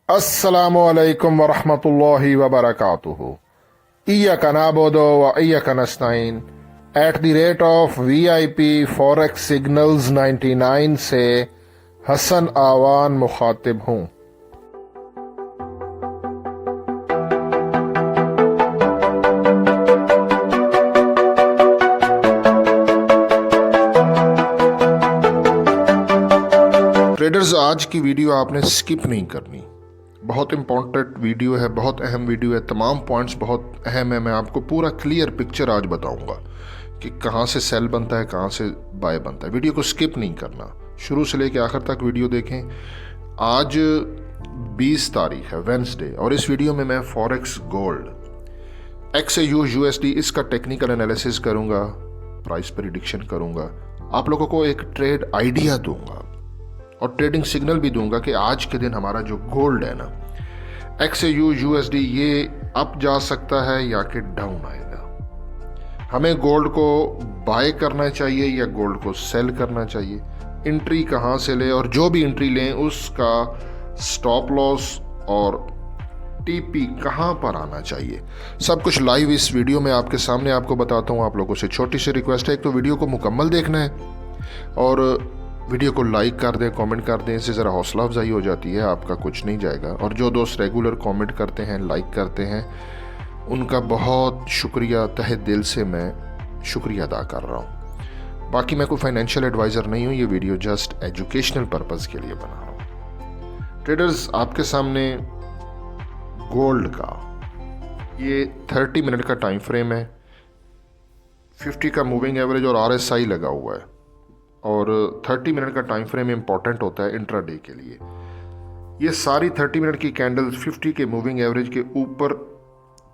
अस्सलामु अलैकुम वरहमतुल्लाहि वबरकातुहू। इय्याका नअबुदु व इय्याका नस्तईन @ VIP फॉरेक्स सिग्नल्स 99 से हसन आवान मुखातिब हूँ। ट्रेडर्स, आज की वीडियो आपने स्किप नहीं करनी। बहुत इंपॉर्टेंट वीडियो है, बहुत अहम वीडियो है, तमाम पॉइंट्स बहुत अहम है। मैं आपको पूरा क्लियर पिक्चर आज बताऊंगा कि कहाँ से सेल बनता है, कहाँ से बाय बनता है। वीडियो को स्किप नहीं करना, शुरू से लेकर आखिर तक वीडियो देखें। आज 20 तारीख है, वेंसडे, और इस वीडियो में मैं फॉरेक्स गोल्ड XAU USD इसका टेक्निकल एनालिसिस करूंगा, प्राइस प्रेडिक्शन करूंगा, आप लोगों को एक ट्रेड आइडिया दूंगा और ट्रेडिंग सिग्नल भी दूंगा कि आज के दिन हमारा जो गोल्ड है ना, XAU USD, ये अप जा सकता है या कि डाउन आएगा। हमें गोल्ड को बाय करना चाहिए या गोल्ड को सेल करना चाहिए, एंट्री कहाँ से ले, और जो भी एंट्री लें उसका स्टॉप लॉस और TP कहाँ पर आना चाहिए, सब कुछ लाइव इस वीडियो में आपके सामने आपको बताता हूँ। आप लोगों से छोटी सी रिक्वेस्ट है, एक तो वीडियो को मुकम्मल देखना है और वीडियो को लाइक कर दें, कमेंट कर दें, इससे ज़रा हौसला अफजाई हो जाती है, आपका कुछ नहीं जाएगा। और जो दोस्त रेगुलर कमेंट करते हैं, लाइक करते हैं, उनका बहुत शुक्रिया, तहे दिल से मैं शुक्रिया अदा कर रहा हूँ। बाकी मैं कोई फाइनेंशियल एडवाइज़र नहीं हूँ, ये वीडियो जस्ट एजुकेशनल पर्पज़ के लिए बना रहा हूँ। ट्रेडर्स, आपके सामने गोल्ड का ये 30 मिनट का टाइम फ्रेम है, 50 का मूविंग एवरेज और RSI लगा हुआ है, और 30 मिनट का टाइम फ्रेम इंपॉर्टेंट होता है इंट्राडे के लिए। ये सारी 30 मिनट की कैंडल्स 50 के मूविंग एवरेज के ऊपर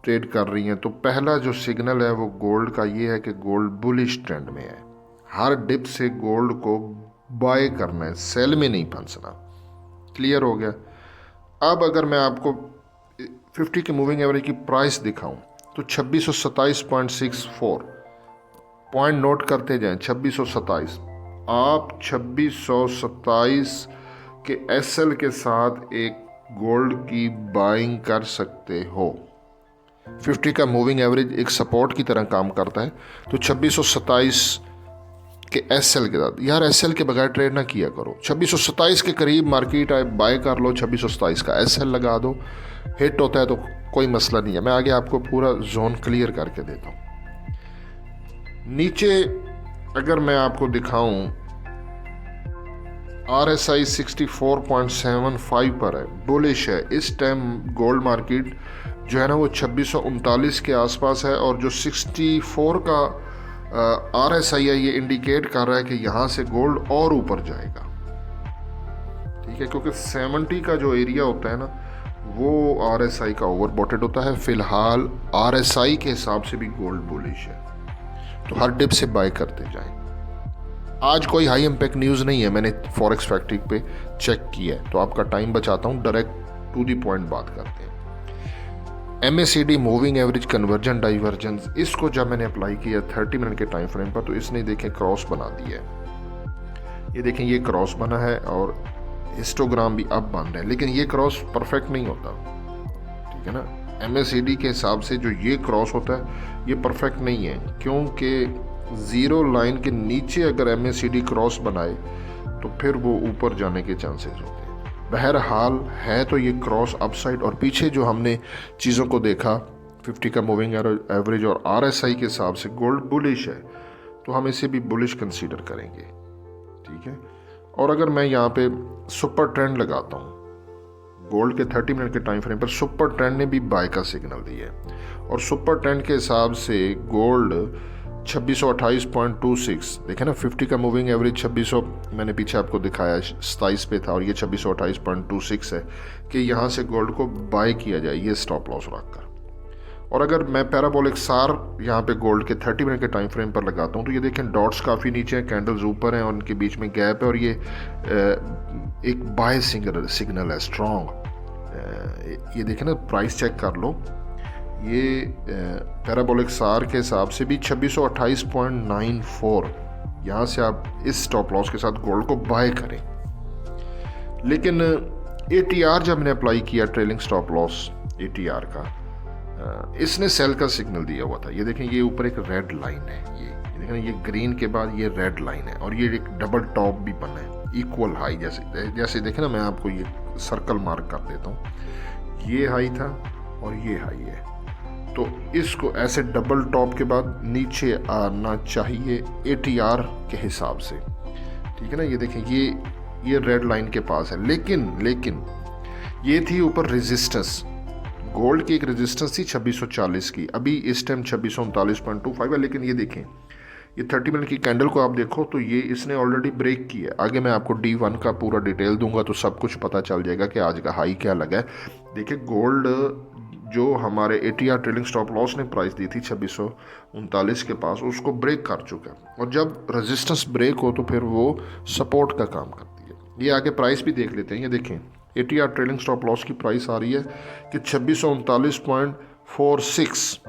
ट्रेड कर रही हैं। तो पहला जो सिग्नल है वो गोल्ड का ये है कि गोल्ड बुलिश ट्रेंड में है। हर डिप से गोल्ड को बाय करना है, सेल में नहीं फंसना। क्लियर हो गया। अब अगर मैं आपको 50 के मूविंग एवरेज की प्राइस दिखाऊं तो 2627.64 पॉइंट नोट करते जाएं। 2627, आप 2627 के SL के साथ एक गोल्ड की बाइंग कर सकते हो। 50 का मूविंग एवरेज एक सपोर्ट की तरह काम करता है, तो 2627 के SL के साथ, यार SL के बगैर ट्रेड ना किया करो। 2627 के करीब मार्केट आए, बाय कर लो, 2627 का SL लगा दो, हिट होता है तो कोई मसला नहीं है। मैं आगे आपको पूरा जोन क्लियर करके देता हूँ। नीचे अगर मैं आपको दिखाऊं, RSI 64.75 पर है, बुलिश है। इस टाइम गोल्ड मार्केट जो है ना वो 2639 के आसपास है, और जो 64 का RSI है ये इंडिकेट कर रहा है कि यहाँ से गोल्ड और ऊपर जाएगा। ठीक है, क्योंकि 70 का जो एरिया होता है ना वो RSI का ओवरबॉटेड होता है। फिलहाल RSI के हिसाब से भी गोल्ड बुलिश है, तो हर डिप से बाय करते जाएं। आज कोई हाई इम्पैक्ट न्यूज़ नहीं है, मैंने फॉरेक्स फैक्ट्री पे चेक किया है, तो आपका टाइम बचाता हूँ। डायरेक्ट टू द पॉइंट बात करते हैं। MACD moving average conversion divergence, इसको जब मैंने अप्लाई किया 30 मिनट के टाइम फ्रेम पर, तो इसने देखें क्रॉस बना दिया है। ये देखें, ये क्रॉस बना है और हिस्टोग्राम भी अब बन रहा है, लेकिन ये क्रॉस परफेक्ट नहीं होता। ठीक है ना, MACD के हिसाब से जो ये क्रॉस होता है ये परफेक्ट नहीं है, क्योंकि ज़ीरो लाइन के नीचे अगर MACD क्रॉस बनाए तो फिर वो ऊपर जाने के चांसेस होते हैं। बहरहाल है तो ये क्रॉस अपसाइड, और पीछे जो हमने चीज़ों को देखा 50 का मूविंग एवरेज और RSI के हिसाब से गोल्ड बुलिश है, तो हम इसे भी बुलिश कंसीडर करेंगे। ठीक है, और अगर मैं यहाँ पे सुपर ट्रेंड लगाता हूँ, गोल्ड के 30 मिनट के टाइम फ्रेम पर सुपर ट्रेंड ने भी बाय का सिग्नल दिया है, और सुपर ट्रेंड के हिसाब से गोल्ड 2628.26, देखें ना, 50 का मूविंग एवरेज 2600 मैंने पीछे आपको दिखाया 27 पे था, और ये 2628.26 है कि यहाँ से गोल्ड को बाय किया जाए, ये स्टॉप लॉस रखकर। और अगर मैं पैराबोलिक सार यहाँ पे गोल्ड के 30 मिनट के टाइम फ्रेम पर लगाता हूँ, तो ये देखें डॉट्स काफ़ी नीचे हैं, कैंडल्स ऊपर हैं, और उनके बीच में गैप है, और ये एक बाय सिग्नल है स्ट्रॉन्ग। ये देखें ना, प्राइस चेक कर लो, ये पैराबोलिक सार के हिसाब से भी 2628.94, यहाँ से आप इस स्टॉप लॉस के साथ गोल्ड को बाय करें। लेकिन ATR जब मैंने अप्लाई किया, ट्रेलिंग स्टॉप लॉस ATR का, इसने सेल का सिग्नल दिया हुआ था। ये देखें, ये ऊपर एक रेड लाइन है, ये देखें, ये ग्रीन के बाद ये रेड लाइन है और ये एक डबल टॉप भी बना है, इक्वल हाई। जैसे देखें ना, मैं आपको ये सर्कल मार्क कर देता हूँ, ये हाई था और ये हाई है, तो इसको ऐसे डबल टॉप के बाद नीचे आना चाहिए ATR के हिसाब से, ठीक है ना। ये देखें, ये रेड लाइन के पास है, लेकिन ये थी ऊपर रेजिस्टेंस, गोल्ड की एक रेजिस्टेंस थी 2640 की, अभी इस टाइम 2639.25 है। लेकिन ये देखें, ये 30 मिनट की कैंडल को आप देखो तो ये इसने ऑलरेडी ब्रेक किया है। आगे मैं आपको D1 का पूरा डिटेल दूंगा तो सब कुछ पता चल जाएगा कि आज का हाई क्या लगा है। देखिए, गोल्ड जो हमारे ATR ट्रेलिंग स्टॉप लॉस ने प्राइस दी थी 2639 के पास, उसको ब्रेक कर चुका है, और जब रेजिस्टेंस ब्रेक हो तो फिर वो सपोर्ट का काम करती है। ये आगे प्राइस भी देख लेते हैं। ये देखें, ATR ट्रेलिंग स्टॉप लॉस की प्राइस आ रही है कि 2639.46,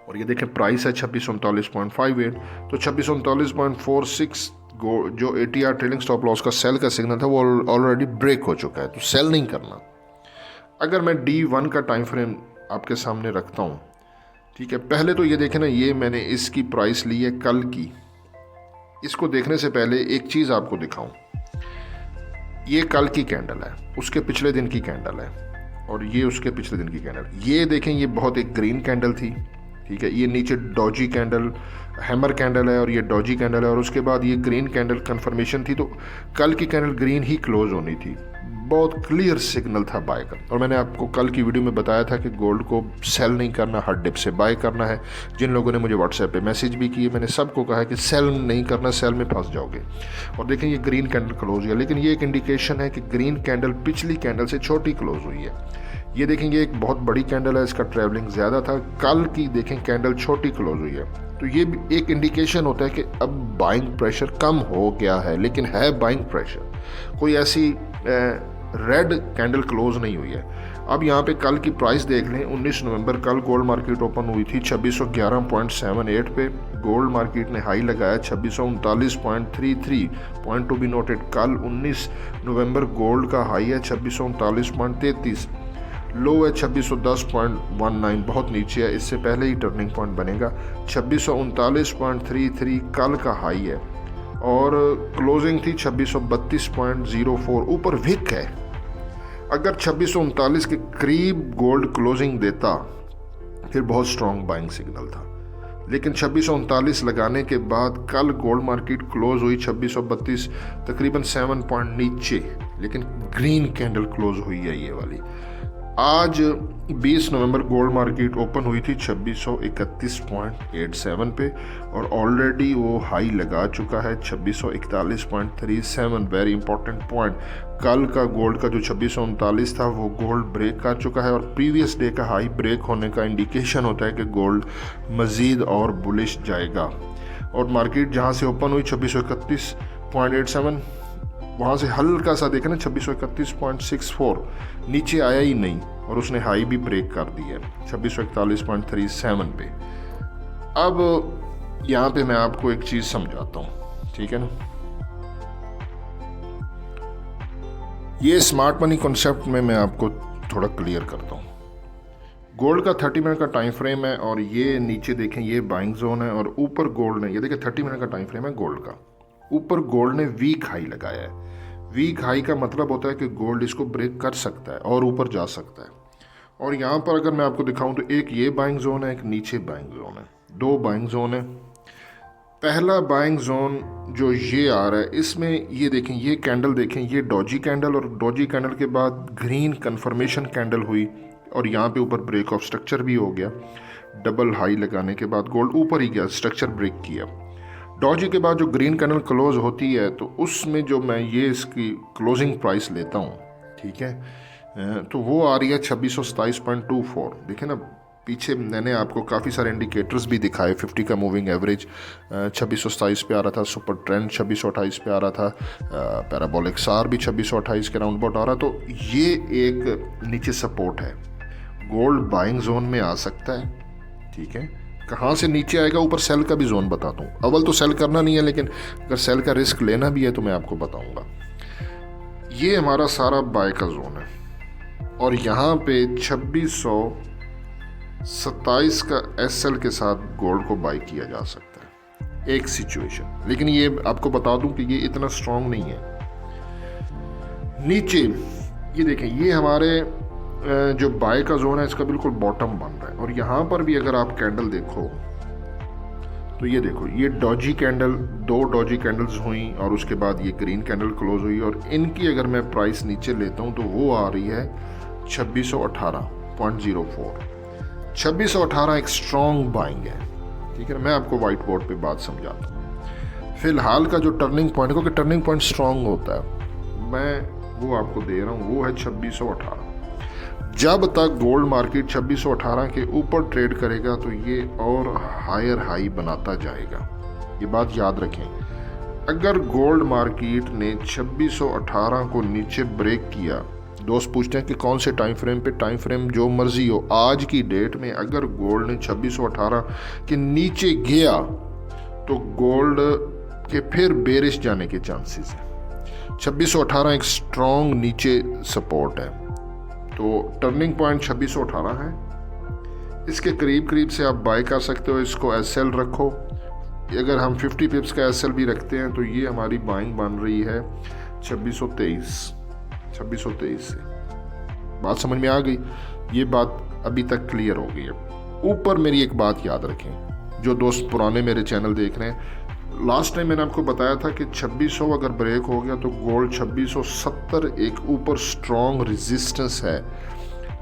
और ये देखें प्राइस है 2639.58, तो 2639.46 जो ATR ट्रेलिंग स्टॉप लॉस का सेल का सिग्नल था वो ऑलरेडी ब्रेक हो चुका है, तो सेल नहीं करना। अगर मैं D1 का टाइम फ्रेम आपके सामने रखता हूँ, ठीक है, पहले तो ये देखें ना, ये मैंने इसकी प्राइस ली है कल की। इसको देखने से पहले एक चीज़ आपको दिखाऊं, ये कल की कैंडल है, उसके पिछले दिन की कैंडल है, और ये उसके पिछले दिन की कैंडल। ये देखें, ये बहुत एक ग्रीन कैंडल थी, ठीक है, ये नीचे डॉजी कैंडल, हैमर कैंडल है, और ये डॉजी कैंडल है, और उसके बाद ये ग्रीन कैंडल कंफर्मेशन थी। तो कल की कैंडल ग्रीन ही क्लोज होनी थी, बहुत क्लियर सिग्नल था बाय का। और मैंने आपको कल की वीडियो में बताया था कि गोल्ड को सेल नहीं करना, हर डिप से बाय करना है। जिन लोगों ने मुझे व्हाट्सएप पे मैसेज भी किए, मैंने सबको कहा है कि सेल नहीं करना, सेल में फंस जाओगे। और देखें, ये ग्रीन कैंडल क्लोज हुई, लेकिन ये एक इंडिकेशन है कि ग्रीन कैंडल पिछली कैंडल से छोटी क्लोज हुई है। ये देखेंगे, एक बहुत बड़ी कैंडल है, इसका ट्रैवलिंग ज़्यादा था। कल की देखें कैंडल छोटी क्लोज हुई है, तो ये भी एक इंडिकेशन होता है कि अब बाइंग प्रेशर कम हो गया है, लेकिन है बाइंग प्रेशर, कोई ऐसी रेड कैंडल क्लोज नहीं हुई है। अब यहाँ पे कल की प्राइस देख लें, 19 नवंबर कल गोल्ड मार्केट ओपन हुई थी 2611.78 पे। गोल्ड मार्केट ने हाई लगाया 2639.33, पॉइंट टू बी नोटेड। कल 19 नवंबर गोल्ड का हाई है 2639.33, लो है 2610.19, बहुत नीचे है, इससे पहले ही टर्निंग पॉइंट बनेगा। 2639.33 कल का हाई है, और क्लोजिंग थी 2632.04, ऊपर विक है। अगर 2639 के करीब गोल्ड क्लोजिंग देता फिर बहुत स्ट्रॉन्ग बाइंग सिग्नल था, लेकिन 2639 लगाने के बाद कल गोल्ड मार्केट क्लोज हुई 2632, तकरीबन 7 पॉइंट नीचे, लेकिन ग्रीन कैंडल क्लोज हुई है ये वाली। आज 20 नवंबर गोल्ड मार्केट ओपन हुई थी 2631.87 पे, और ऑलरेडी वो हाई लगा चुका है 2641.37। वेरी इंपॉर्टेंट पॉइंट, कल का गोल्ड का जो 2639 था वो गोल्ड ब्रेक कर चुका है, और प्रीवियस डे का हाई ब्रेक होने का इंडिकेशन होता है कि गोल्ड मज़ीद और बुलिश जाएगा। और मार्केट जहाँ से ओपन हुई 2631.87, वहाँ से हल्का सा देखा ना 2631.64, नीचे आया ही नहीं, और उसने हाई भी ब्रेक कर दिया 2641.37 पे। अब यहाँ पे मैं आपको एक चीज़ समझाता हूँ, ठीक है ना। ये स्मार्ट मनी कॉन्सेप्ट में मैं आपको थोड़ा क्लियर करता हूँ। गोल्ड का 30 मिनट का टाइम फ्रेम है, और ये नीचे देखें, ये बाइंग जोन है, और ऊपर गोल्ड ने, ये देखें 30 मिनट का टाइम फ्रेम है गोल्ड का, ऊपर गोल्ड ने वीक हाई लगाया है। वीक हाई का मतलब होता है कि गोल्ड इसको ब्रेक कर सकता है और ऊपर जा सकता है। और यहाँ पर अगर मैं आपको दिखाऊं तो एक ये बाइंग जोन है, एक नीचे बाइंग जोन है, दो बाइंग जोन है। पहला बाइंग जोन जो ये आ रहा है, इसमें ये देखें, ये कैंडल देखें, ये डॉजी कैंडल, और डॉजी कैंडल के बाद ग्रीन कन्फर्मेशन कैंडल हुई, और यहाँ पे ऊपर ब्रेक ऑफ स्ट्रक्चर भी हो गया। डबल हाई लगाने के बाद गोल्ड ऊपर ही गया, स्ट्रक्चर ब्रेक किया। डॉजी के बाद जो ग्रीन कैंडल क्लोज होती है, तो उसमें जो मैं ये इसकी क्लोजिंग प्राइस लेता हूँ, ठीक है, तो वो आ रही है 2627.24। देखें ना, पीछे मैंने आपको काफ़ी सारे इंडिकेटर्स भी दिखाए। 50 का मूविंग एवरेज 2627 पे आ रहा था, सुपर ट्रेंड 2628 पे आ रहा था, पैराबोलिक सार भी 2628 के राउंड अबाउट आ रहा। तो ये एक नीचे सपोर्ट है, गोल्ड बाइंग जोन में आ सकता है, ठीक है। कहाँ से नीचे आएगा, ऊपर सेल का भी जोन बताता हूँ। अव्वल तो सेल करना नहीं है, लेकिन अगर सेल का रिस्क लेना भी है तो मैं आपको बताऊँगा। ये हमारा सारा बाय का जोन है और यहाँ पे 2627 का एसएल के साथ गोल्ड को बाय किया जा सकता है एक सिचुएशन। लेकिन ये आपको बता दूं कि ये इतना स्ट्रांग नहीं है। नीचे ये देखें, ये हमारे जो बाय का जोन है इसका बिल्कुल बॉटम बन रहा है और यहाँ पर भी अगर आप कैंडल देखो तो ये देखो, ये डॉजी कैंडल, 2 डॉजी कैंडल्स हुई और उसके बाद ये ग्रीन कैंडल क्लोज हुई और इनकी अगर मैं प्राइस नीचे लेता हूँ तो वो आ रही है 2618.04। 2618 एक स्ट्रॉन्ग बाइंग है, ठीक है। मैं आपको व्हाइट बोर्ड पे बात समझाता हूँ। फिलहाल का जो टर्निंग पॉइंट, क्योंकि टर्निंग पॉइंट स्ट्रॉन्ग होता है, मैं वो आपको दे रहा हूँ, वो है 2618। जब तक गोल्ड मार्केट 2618 के ऊपर ट्रेड करेगा तो ये और हायर हाई बनाता जाएगा, ये बात याद रखें। अगर गोल्ड मार्केट ने 2618 को नीचे ब्रेक किया, दोस्त पूछते हैं कि कौन से टाइम फ्रेम पे, टाइम फ्रेम जो मर्जी हो, आज की डेट में अगर गोल्ड ने 2618 के नीचे गया तो गोल्ड के फिर बेरिश जाने के चांसेस हैं। 2618 एक स्ट्रॉन्ग नीचे सपोर्ट है, तो टर्निंग पॉइंट 2618 है। इसके करीब करीब से आप बाय कर सकते हो, इसको एसएल रखो। अगर हम 50 पिप्स का एसएल भी रखते हैं तो ये हमारी बाइंग बन रही है 2623 से। बात समझ में आ गई? ये बात अभी तक क्लियर हो गई है। ऊपर मेरी एक बात याद रखें, जो दोस्त पुराने मेरे चैनल देख रहे हैं, लास्ट टाइम मैंने आपको बताया था कि 2600 अगर ब्रेक हो गया तो गोल्ड 2670 एक ऊपर स्ट्रॉन्ग रेजिस्टेंस है।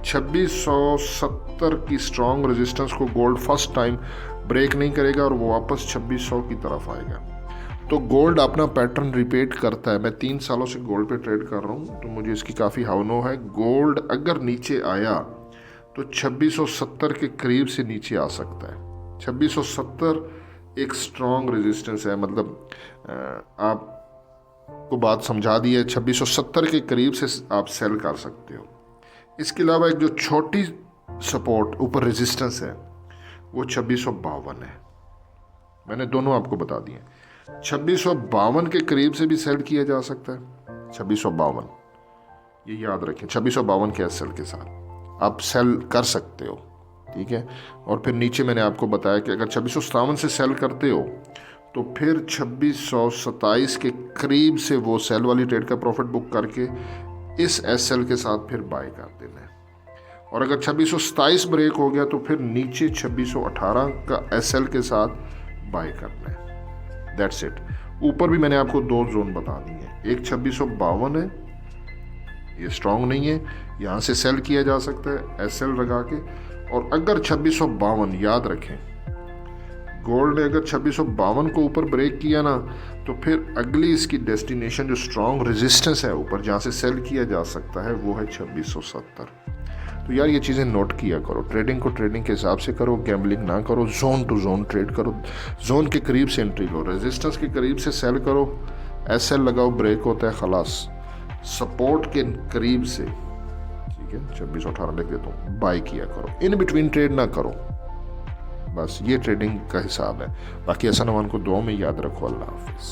2670 की स्ट्रॉन्ग रेजिस्टेंस को गोल्ड फर्स्ट टाइम ब्रेक नहीं करेगा और वो वापस 2600 की तरफ आएगा। तो गोल्ड अपना पैटर्न रिपीट करता है। मैं 3 सालों से गोल्ड पे ट्रेड कर रहा हूँ तो मुझे इसकी काफ़ी हावनो है। गोल्ड अगर नीचे आया तो 2670 के करीब से नीचे आ सकता है। 2670 एक स्ट्रॉन्ग रेजिस्टेंस है, मतलब आपको बात समझा दी है। 2670 के करीब से आप सेल कर सकते हो। इसके अलावा एक जो छोटी सपोर्ट ऊपर रेजिस्टेंस है वो 2652 है। मैंने दोनों आपको बता दिए। 2652 के करीब से भी सेल किया जा सकता है। 2652 ये याद रखें, 2652 के एसएल के साथ आप सेल कर सकते हो, ठीक है। और फिर नीचे मैंने आपको बताया कि अगर 2657 से सेल करते हो तो फिर 2627 के करीब से वो सेल वाली ट्रेड का प्रॉफिट बुक करके इस एसएल के साथ फिर बाय कर देना है। और अगर 2627 ब्रेक हो गया तो फिर नीचे 2618 का एसएल के साथ बाय करना है। That's it. ऊपर भी मैंने आपको 2 जोन बता दिए हैं। एक 2652 है, ये स्ट्रांग नहीं है, यहाँ से सेल किया जा सकता है एसएल लगा के। और अगर 2652 याद रखें, गोल्ड ने अगर 2652 को ऊपर ब्रेक किया ना तो फिर अगली इसकी डेस्टिनेशन जो स्ट्रॉन्ग रेजिस्टेंस है ऊपर जहाँ से सेल किया जा सकता है वो है 2670। तो यार ये चीज़ें नोट किया करो। ट्रेडिंग को ट्रेडिंग के हिसाब से करो, गैम्बलिंग ना करो। जोन टू जोन ट्रेड करो। जोन के करीब से एंट्री लो, रेजिस्टेंस के करीब से सेल करो, एसएल लगाओ, ब्रेक होता है, खलास। सपोर्ट के करीब से, ठीक है, 2618 लिख देता हूँ, बाय किया करो। इन बिटवीन ट्रेड ना करो। बस ये ट्रेडिंग का हिसाब है। बाकी हसन अमान को दुआ में याद रखो। अल्लाह हाफिज़।